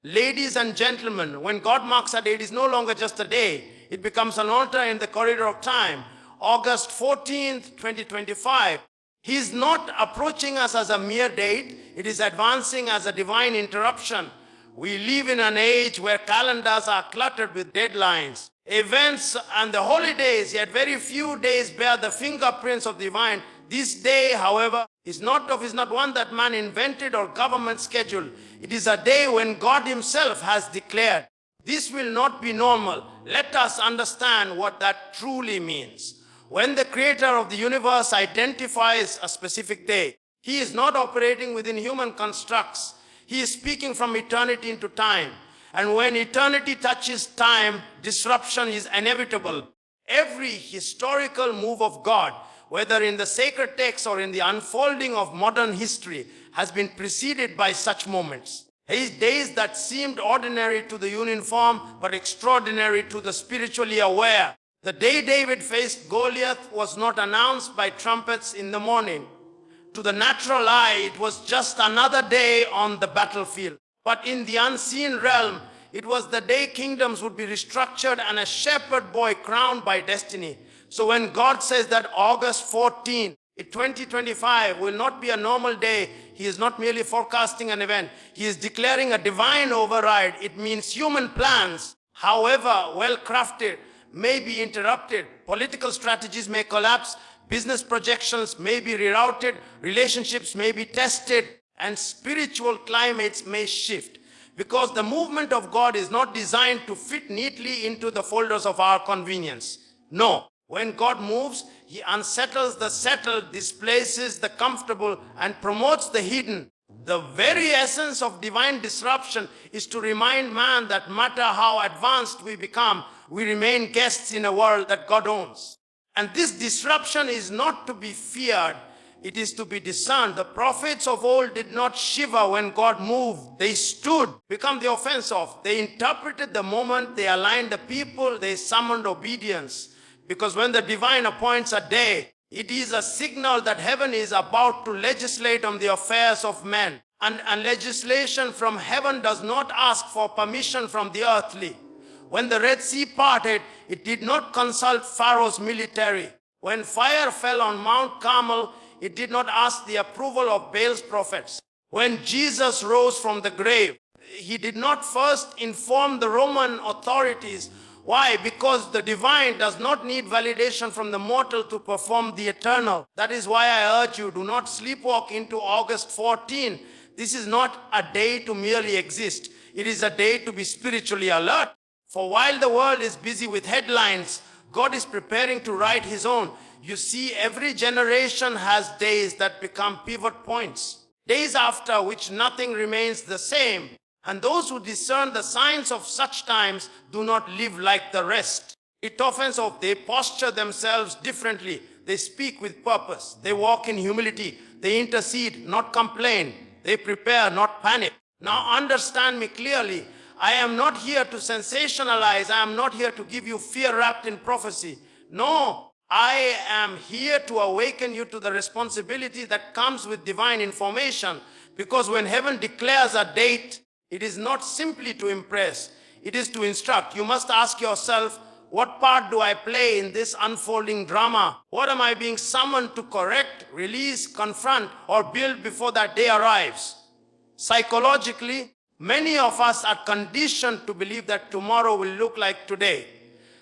Ladies and gentlemen, when God marks a day, it is no longer just a day. It becomes an altar in the corridor of time. August 14th, 2025. He is not approaching us as a mere date. It is advancing as a divine interruption. We live in an age where calendars are cluttered with deadlines, events and the holidays, yet very few days bear the fingerprints of the divine. This day, however, is not one that man invented or government scheduled. It is a day when God himself has declared. This will not be normal. Let us understand what that truly means. When the creator of the universe identifies a specific day, he is not operating within human constructs. He is speaking from eternity into time. And when eternity touches time, disruption is inevitable. Every historical move of God, whether in the sacred text or in the unfolding of modern history, has been preceded by such moments. Days that seemed ordinary to the uniform, but extraordinary to the spiritually aware. The day David faced Goliath was not announced by trumpets in the morning. To the natural eye, it was just another day on the battlefield. But in the unseen realm, it was the day kingdoms would be restructured and a shepherd boy crowned by destiny. So when God says that August 14, 2025 will not be a normal day, he is not merely forecasting an event. He is declaring a divine override. It means human plans, however well crafted, may be interrupted. Political strategies may collapse. Business projections may be rerouted. Relationships may be tested. And spiritual climates may shift. Because the movement of God is not designed to fit neatly into the folders of our convenience. No. When God moves, he unsettles the settled, displaces the comfortable, and promotes the hidden. The very essence of divine disruption is to remind man that no matter how advanced we become, we remain guests in a world that God owns. And this disruption is not to be feared, it is to be discerned. The prophets of old did not shiver when God moved. They stood, become the offense of. They interpreted the moment, they aligned the people, they summoned obedience. Because when the divine appoints a day, it is a signal that heaven is about to legislate on the affairs of men. And legislation from heaven does not ask for permission from the earthly. When the Red Sea parted, it did not consult Pharaoh's military. When fire fell on Mount Carmel, it did not ask the approval of Baal's prophets. When Jesus rose from the grave, he did not first inform the Roman authorities. Why? Because the divine does not need validation from the mortal to perform the eternal. That is why I urge you, do not sleepwalk into August 14. This is not a day to merely exist. It is a day to be spiritually alert. For while the world is busy with headlines, God is preparing to write his own. You see, every generation has days that become pivot points. Days after which nothing remains the same. And those who discern the signs of such times do not live like the rest. It offends of they posture themselves differently. They speak with purpose. They walk in humility. They intercede, not complain. They prepare, not panic. Now understand me clearly. I am not here to sensationalize. I am not here to give you fear wrapped in prophecy. No, I am here to awaken you to the responsibility that comes with divine information. Because when heaven declares a date, it is not simply to impress, it is to instruct. You must ask yourself, what part do I play in this unfolding drama? What am I being summoned to correct, release, confront, or build before that day arrives? Psychologically, many of us are conditioned to believe that tomorrow will look like today.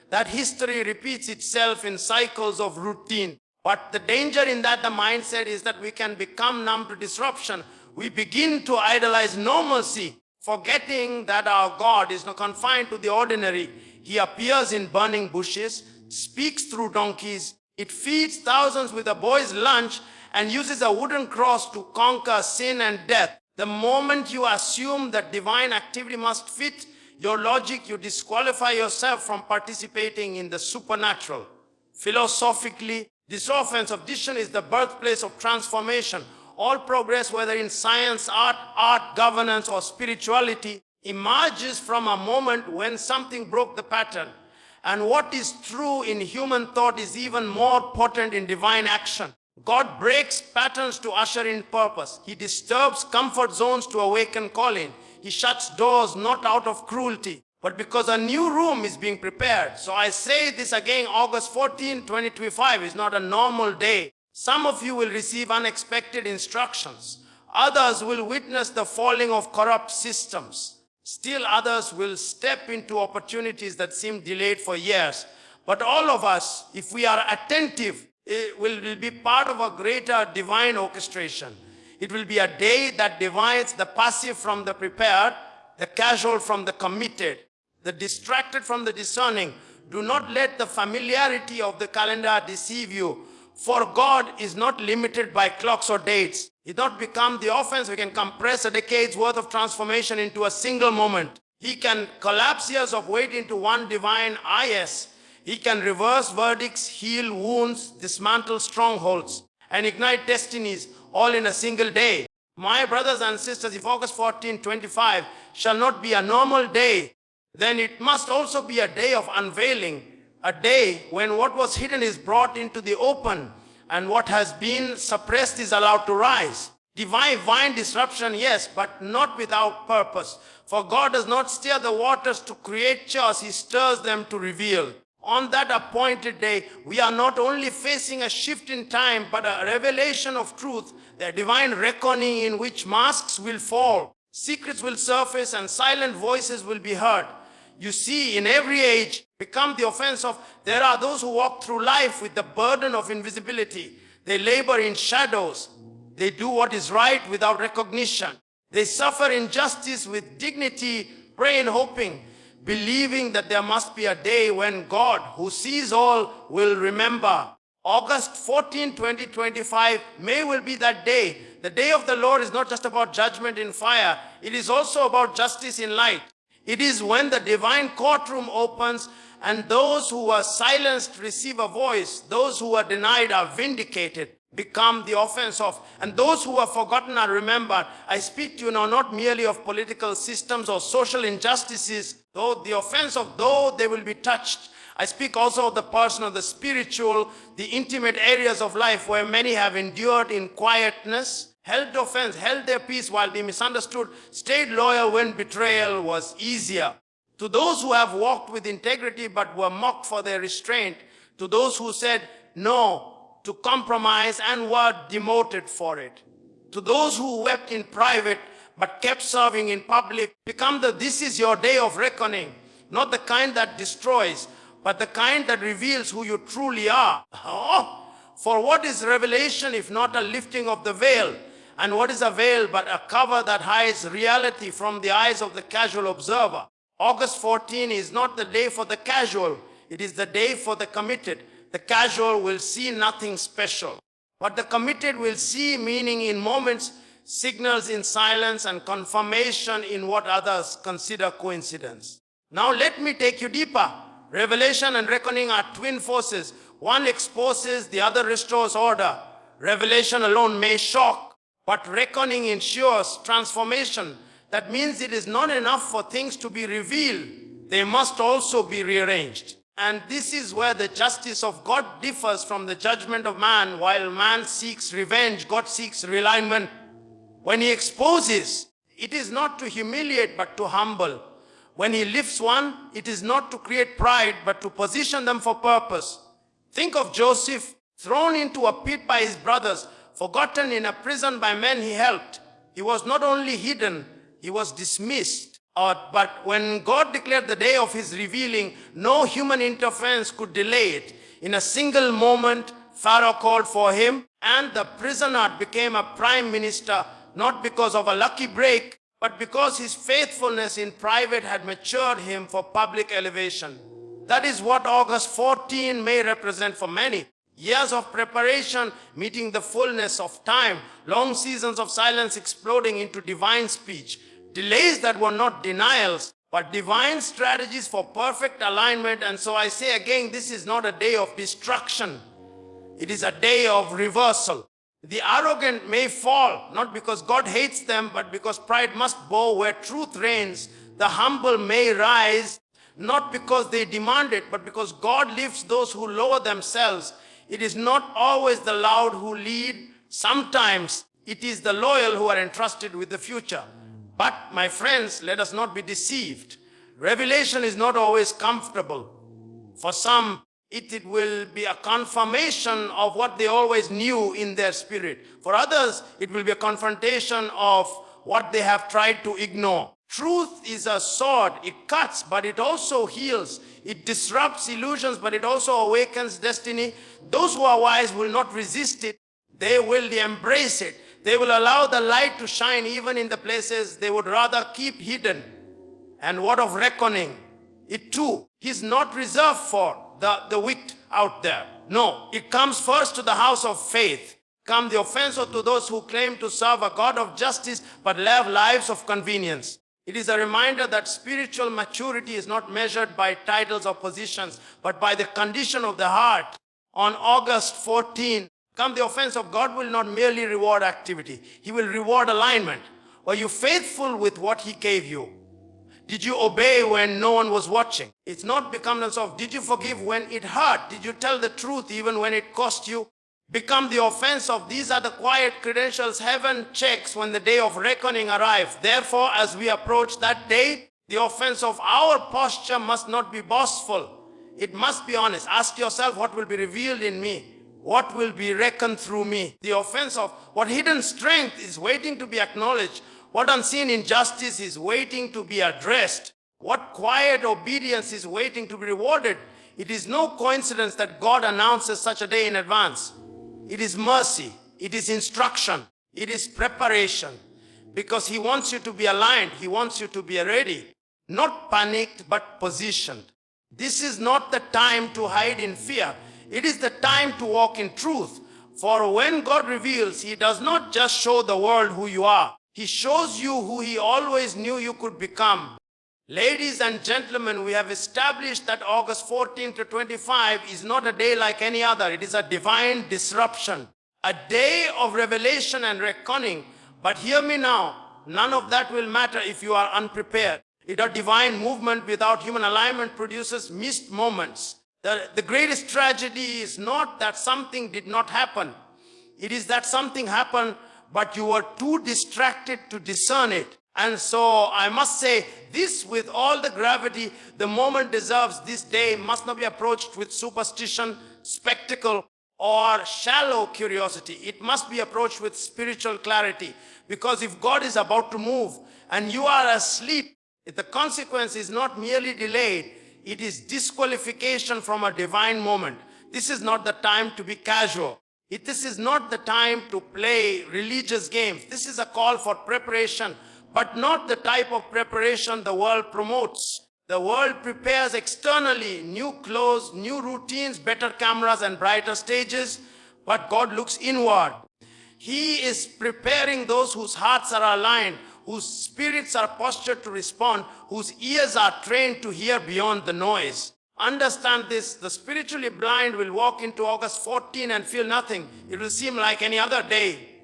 That history repeats itself in cycles of routine. But the danger in that, the mindset, is that we can become numb to disruption. We begin to idolize normalcy, forgetting that our God is not confined to the ordinary. He appears in burning bushes, speaks through donkeys. It feeds thousands with a boy's lunch and uses a wooden cross to conquer sin and death. The moment you assume that divine activity must fit your logic, you disqualify yourself from participating in the supernatural. Philosophically, this offense of decision is the birthplace of transformation. All progress, whether in science, art, governance, or spirituality, emerges from a moment when something broke the pattern. And what is true in human thought is even more potent in divine action. God breaks patterns to usher in purpose. He disturbs comfort zones to awaken calling. He shuts doors not out of cruelty, but because a new room is being prepared. So I say this again, August 14, 2025 is not a normal day. Some of you will receive unexpected instructions. Others will witness the falling of corrupt systems. Still others will step into opportunities that seem delayed for years. But all of us, if we are attentive, will be part of a greater divine orchestration. It will be a day that divides the passive from the prepared, the casual from the committed, the distracted from the discerning. Do not let the familiarity of the calendar deceive you. For God is not limited by clocks or dates. It not become the offense. We can compress a decade's worth of transformation into a single moment. He can collapse years of weight into one divine IS. He can reverse verdicts, heal wounds, dismantle strongholds, and ignite destinies all in a single day. My brothers and sisters, if August 14, 25 shall not be a normal day, then it must also be a day of unveiling, a day when what was hidden is brought into the open and what has been suppressed is allowed to rise. Divine disruption, yes, but not without purpose. For God does not stir the waters to create chaos, He stirs them to reveal. On that appointed day, we are not only facing a shift in time, but a revelation of truth, the divine reckoning in which masks will fall, secrets will surface, and silent voices will be heard. You see, in every age, become the offense of, there are those who walk through life with the burden of invisibility. They labor in shadows. They do what is right without recognition. They suffer injustice with dignity, praying, hoping, believing that there must be a day when God, who sees all, will remember. August 14, 2025 will be that day. The day of the Lord is not just about judgment in fire. It is also about justice in light. It is when the divine courtroom opens and those who were silenced receive a voice. Those who were denied are vindicated, become the offense of, and those who are forgotten are remembered. I speak to you now not merely of political systems or social injustices, though the offense of though they will be touched. I speak also of the personal, the spiritual, the intimate areas of life where many have endured in quietness, held offense, held their peace while being misunderstood, stayed loyal when betrayal was easier. To those who have walked with integrity but were mocked for their restraint, to those who said no to compromise and were demoted for it, to those who wept in private but kept serving in public, this is your day of reckoning, not the kind that destroys, but the kind that reveals who you truly are. Oh, for what is revelation if not a lifting of the veil? And what is a veil but a cover that hides reality from the eyes of the casual observer? August 14 is not the day for the casual. It is the day for the committed. The casual will see nothing special, but the committed will see meaning in moments, signals in silence, and confirmation in what others consider coincidence. Now let me take you deeper. Revelation and reckoning are twin forces. One exposes, the other restores order. Revelation alone may shock, but reckoning ensures transformation. That means it is not enough for things to be revealed. They must also be rearranged. And this is where the justice of God differs from the judgment of man. While man seeks revenge, God seeks realignment. When He exposes, it is not to humiliate but to humble. When He lifts one, it is not to create pride but to position them for purpose. Think of Joseph, thrown into a pit by his brothers, forgotten in a prison by men he helped. He was not only hidden, he was dismissed. But when God declared the day of His revealing, no human interference could delay it. In a single moment, Pharaoh called for him, and the prisoner became a prime minister, not because of a lucky break, but because his faithfulness in private had matured him for public elevation. That is what August 14 may represent for many. Years of preparation meeting the fullness of time, long seasons of silence exploding into divine speech, delays that were not denials, but divine strategies for perfect alignment. And so I say again, this is not a day of destruction. It is a day of reversal. The arrogant may fall, not because God hates them, but because pride must bow where truth reigns. The humble may rise, not because they demand it, but because God lifts those who lower themselves. It is not always the loud who lead. Sometimes it is the loyal who are entrusted with the future. But, my friends, let us not be deceived. Revelation is not always comfortable. For some, it will be a confirmation of what they always knew in their spirit. For others, it will be a confrontation of what they have tried to ignore. Truth is a sword. It cuts, but it also heals. It disrupts illusions, but it also awakens destiny. Those who are wise will not resist it. They will embrace it. They will allow the light to shine even in the places they would rather keep hidden. And what of reckoning? It too is not reserved for the wicked out there. No, it comes first to the house of faith. Come the offense to those who claim to serve a God of justice but live lives of convenience. It is a reminder that spiritual maturity is not measured by titles or positions, but by the condition of the heart. On August 14, come the offense of God will not merely reward activity. He will reward alignment. Were you faithful with what He gave you? Did you obey when no one was watching? It's not becoming of, did you forgive when it hurt? Did you tell the truth even when it cost you? Become the offense of, these are the quiet credentials heaven checks when the day of reckoning arrives. Therefore, as we approach that day, the offense of our posture must not be boastful. It must be honest. Ask yourself, what will be revealed in me? What will be reckoned through me? The offense of what hidden strength is waiting to be acknowledged. What unseen injustice is waiting to be addressed. What quiet obedience is waiting to be rewarded. It is no coincidence that God announces such a day in advance. It is mercy. It is instruction. It is preparation. Because He wants you to be aligned. He wants you to be ready. Not panicked, but positioned. This is not the time to hide in fear. It is the time to walk in truth. For when God reveals, He does not just show the world who you are. He shows you who He always knew you could become. Ladies and gentlemen, we have established that August 14 to 25 is not a day like any other. It is a divine disruption, a day of revelation and reckoning. But hear me now, none of that will matter if you are unprepared. A divine movement without human alignment produces missed moments. The greatest tragedy is not that something did not happen. It is that something happened, but you were too distracted to discern it. And so I must say this with all the gravity the moment deserves. This day must not be approached with superstition, spectacle, or shallow curiosity. It must be approached with spiritual clarity. Because if God is about to move and you are asleep, the consequence is not merely delayed, it is disqualification from a divine moment. This is not the time to be casual. This is not the time to play religious games. This is a call for preparation, but not the type of preparation the world promotes. The world prepares externally, new clothes, new routines, better cameras and brighter stages, but God looks inward. He is preparing those whose hearts are aligned, whose spirits are postured to respond, whose ears are trained to hear beyond the noise. Understand this, the spiritually blind will walk into August 14 and feel nothing. It will seem like any other day.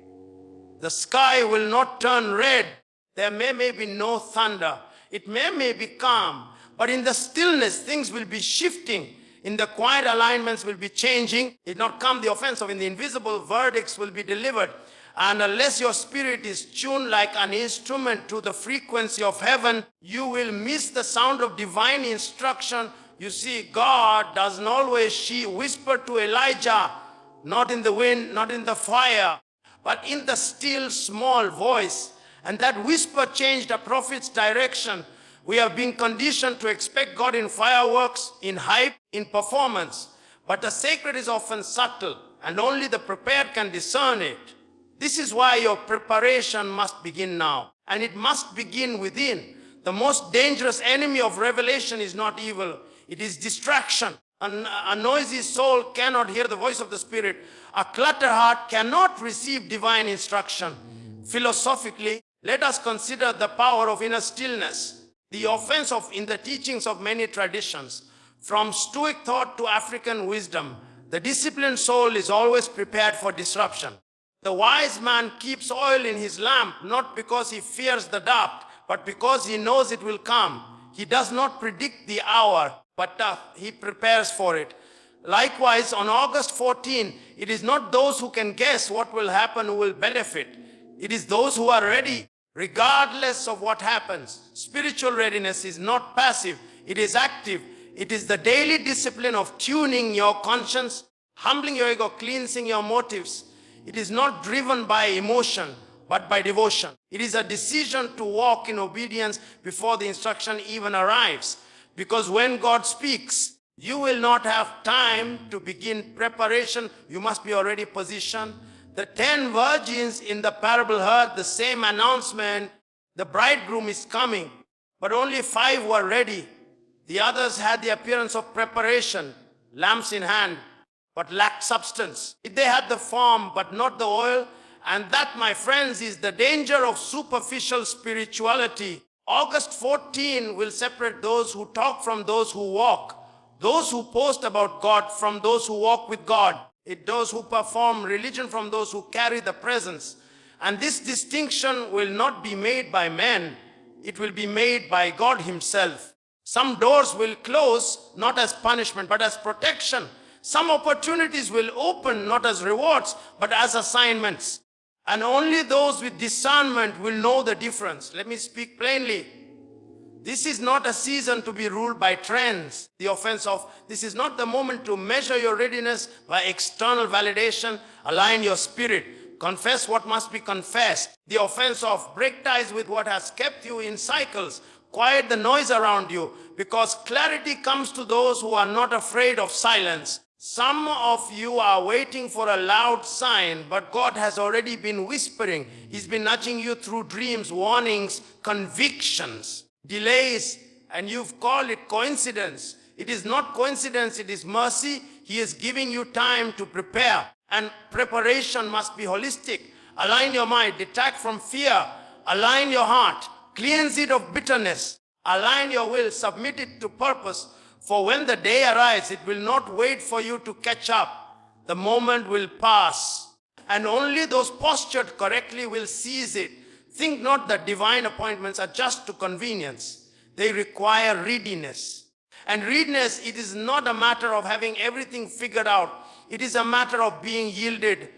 The sky will not turn red. There may be no thunder. It may be calm. But in the stillness, things will be shifting. In the quiet, alignments will be changing. It not come the offense of in the invisible, verdicts will be delivered. And unless your spirit is tuned like an instrument to the frequency of heaven, you will miss the sound of divine instruction. You see, God doesn't always whisper to Elijah, not in the wind, not in the fire, but in the still small voice. And that whisper changed a prophet's direction. We have been conditioned to expect God in fireworks, in hype, in performance. But the sacred is often subtle, and only the prepared can discern it. This is why your preparation must begin now. And it must begin within. The most dangerous enemy of revelation is not evil. It is distraction. A noisy soul cannot hear the voice of the Spirit. A cluttered heart cannot receive divine instruction. Philosophically, let us consider the power of inner stillness. The offense in the teachings of many traditions. From Stoic thought to African wisdom, the disciplined soul is always prepared for disruption. The wise man keeps oil in his lamp, not because he fears the dark, but because he knows it will come. He does not predict the hour, but he prepares for it. Likewise, on August 14, it is not those who can guess what will happen who will benefit. It is those who are ready regardless of what happens. Spiritual readiness is not passive, it is active. It is the daily discipline of tuning your conscience, humbling your ego, cleansing your motives. It is not driven by emotion, but by devotion. It is a decision to walk in obedience before the instruction even arrives. Because when God speaks, you will not have time to begin preparation. You must be already positioned. The 10 virgins in the parable heard the same announcement. The bridegroom is coming, but only 5 were ready. The others had the appearance of preparation, lamps in hand, but lacked substance. They had the form, but not the oil. And that, my friends, is the danger of superficial spirituality. August 14 will separate those who talk from those who walk, those who post about God from those who walk with God, those who perform religion from those who carry the presence. And this distinction will not be made by men. It will be made by God himself. Some doors will close, not as punishment, but as protection. Some opportunities will open, not as rewards, but as assignments. And only those with discernment will know the difference. Let me speak plainly. This is not a season to be ruled by trends. The offense of, this is not the moment to measure your readiness by external validation. Align your spirit. Confess what must be confessed. The offense of, break ties with what has kept you in cycles. Quiet the noise around you, because clarity comes to those who are not afraid of silence. Some of you are waiting for a loud sign, but God has already been whispering. He's been nudging you through dreams, warnings, convictions, delays, and you've called it coincidence. It is not coincidence, it is mercy. He is giving you time to prepare, and preparation must be holistic. Align your mind, detach from fear, align your heart. Cleanse it of bitterness. Align your will. Submit it to purpose. For when the day arrives, it will not wait for you to catch up. The moment will pass. And only those postured correctly will seize it. Think not that divine appointments are just to convenience. They require readiness. And readiness, it is not a matter of having everything figured out. It is a matter of being yielded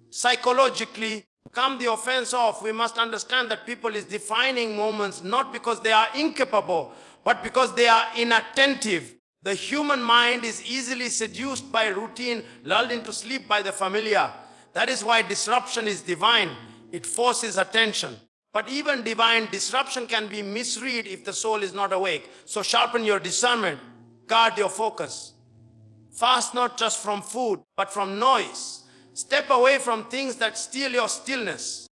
psychologically. Come the offense of, we must understand that people is defining moments not because they are incapable, but because they are inattentive. The human mind is easily seduced by routine, lulled into sleep by the familiar. That is why disruption is divine. It forces attention. But even divine disruption can be misread if the soul is not awake. So sharpen your discernment. Guard your focus. Fast not just from food, but from noise. Step away from things that steal your stillness.